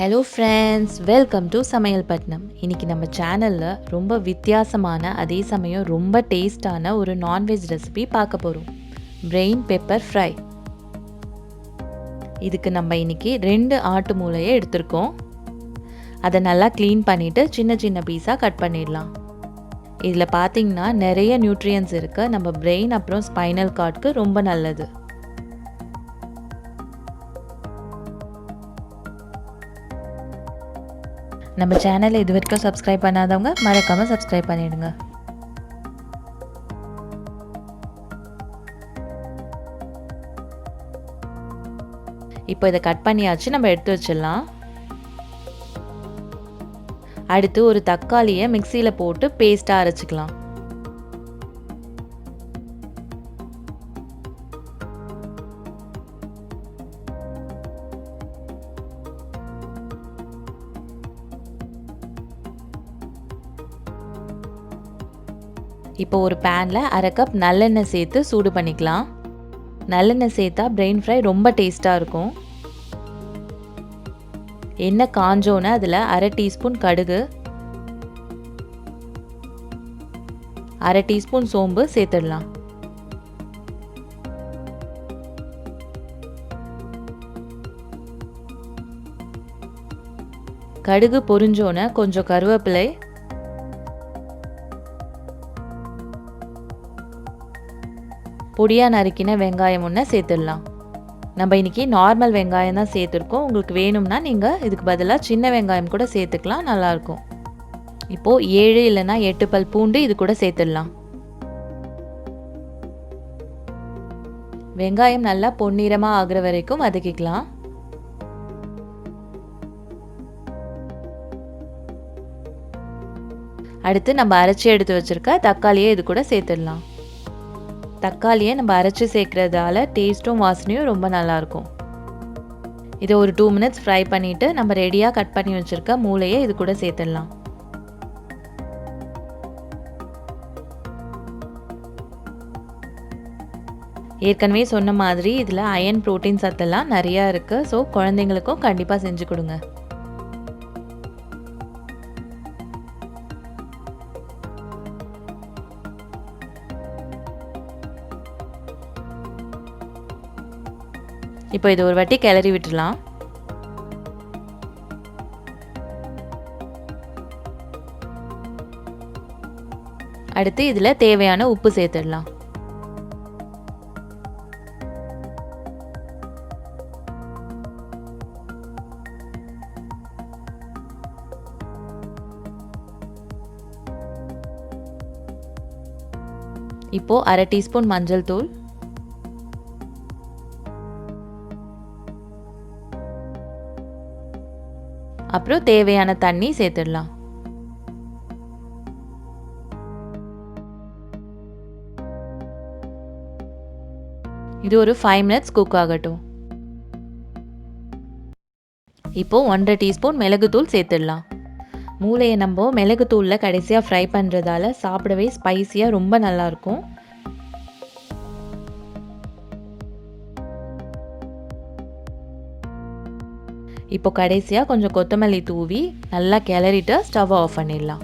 Hello friends, welcome to சமையல் பட்னம். இன்றைக்கி நம்ம சேனலில் ரொம்ப வித்தியாசமான அதே சமயம் ரொம்ப டேஸ்டான ஒரு நான்வெஜ் ரெசிபி பார்க்க போகிறோம். Brain pepper fry. இதுக்கு நம்ம இன்றைக்கி 2 ஆட்டு மூளையை எடுத்திருக்கோம். அதை நல்லா க்ளீன் பண்ணிவிட்டு சின்ன சின்ன பீஸாக கட் பண்ணிடலாம். இதில் பார்த்திங்கன்னா நிறைய நியூட்ரியன்ஸ் இருக்குது. நம்ம பிரெயின் அப்புறம் ஸ்பைனல் கார்டுக்கு ரொம்ப நல்லது. நம்ம சேனலை இது வரைக்கும் சப்ஸ்கிரைப் பண்ணாதவங்க மறக்காமல் சப்ஸ்கிரைப் பண்ணிடுங்க. இப்போ இதை கட் பண்ணியாச்சு, நம்ம எடுத்து வச்சிடலாம். அடுத்து ஒரு தக்காளியை மிக்சியில் போட்டு பேஸ்ட்டாக அரைச்சிக்கலாம். இப்போ ஒரு பேனில் 1/2 கப் நல்லெண்ணெய் சேர்த்து சூடு பண்ணிக்கலாம். நல்லெண்ணெய் சேர்த்தா பிரெயின் ஃப்ரை ரொம்ப டேஸ்ட்டாக இருக்கும். எண்ணெய் காஞ்சோன்னே அதில் 1/2 டீஸ்பூன் கடுகு, 1/2 டீஸ்பூன் சோம்பு சேர்த்துடலாம். கடுகு பொரிஞ்சோன்னே கொஞ்சம் கருவேப்பிலை, பொடியாக நறுக்கின வெங்காயம் ஒன்று சேர்த்துடலாம். நம்ம இன்றைக்கி நார்மல் வெங்காயம் தான் சேர்த்துருக்கோம். உங்களுக்கு வேணும்னா நீங்கள் இதுக்கு பதிலாக சின்ன வெங்காயம் கூட சேர்த்துக்கலாம், நல்லாயிருக்கும். இப்போது 7 இல்லைன்னா 8 பல் பூண்டு இது கூட சேர்த்துடலாம். வெங்காயம் நல்லா பொன்னிறமாக ஆகிற வரைக்கும் வதக்கிக்கலாம். அடுத்து நம்ம அரைச்சி எடுத்து வச்சுருக்க தக்காளியை இது கூட சேர்த்துடலாம். தக்காளியை நம்ம அரைச்சி சேர்க்குறதால டேஸ்ட்டும் வாசனையும் ரொம்ப நல்லாயிருக்கும். இதை ஒரு 2 மினிட்ஸ் ஃப்ரை பண்ணிவிட்டு நம்ம ரெடியாக கட் பண்ணி வச்சுருக்க மூளையை இது கூட சேர்த்துடலாம். ஏற்கனவே சொன்ன மாதிரி இதில் அயன் புரோட்டீன் சத்தெல்லாம் நிறையா இருக்குது. ஸோ குழந்தைங்களுக்கும் கண்டிப்பாக செஞ்சு கொடுங்க. இப்போ இது ஒரு வாட்டி கிளறி விட்டுடலாம். அடுத்து இதில் தேவையான உப்பு சேர்த்துடலாம். இப்போ 1/2 டீஸ்பூன் மஞ்சள் தூள், அப்புறம் தேவையான தண்ணி சேர்த்துடலாம். இது ஒரு 5 மினிட்ஸ் குக் ஆகட்டும். இப்போ 1/2 டீஸ்பூன் மிளகுத்தூள் சேர்த்துடலாம். மூளையை நம்ம மிளகுத்தூளில் கடைசியாக ஃப்ரை பண்ணுறதால சாப்பிடவே ஸ்பைஸியாக ரொம்ப நல்லாயிருக்கும். இப்போ கடைசியாக கொஞ்சம் கொத்தமல்லி தூவி நல்லா கிளறிட்டு ஸ்டவ் ஆஃப் பண்ணிடலாம்.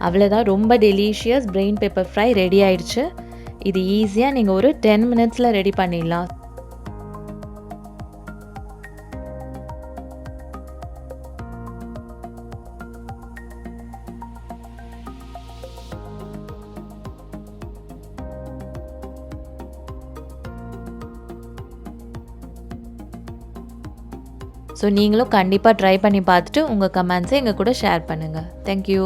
அவ்வளோதான், ரொம்ப delicious brain pepper fry ready ஆயிடுச்சு. இது ஈஸியாக நீங்கள் ஒரு 10 மினிட்ஸில் ரெடி பண்ணிடலாம். ஸோ நீங்களும் கண்டிப்பாக ட்ரை பண்ணி பார்த்துட்டு உங்கள் கமெண்ட்ஸை எங்கள் கூட ஷேர் பண்ணுங்கள். தேங்க்யூ.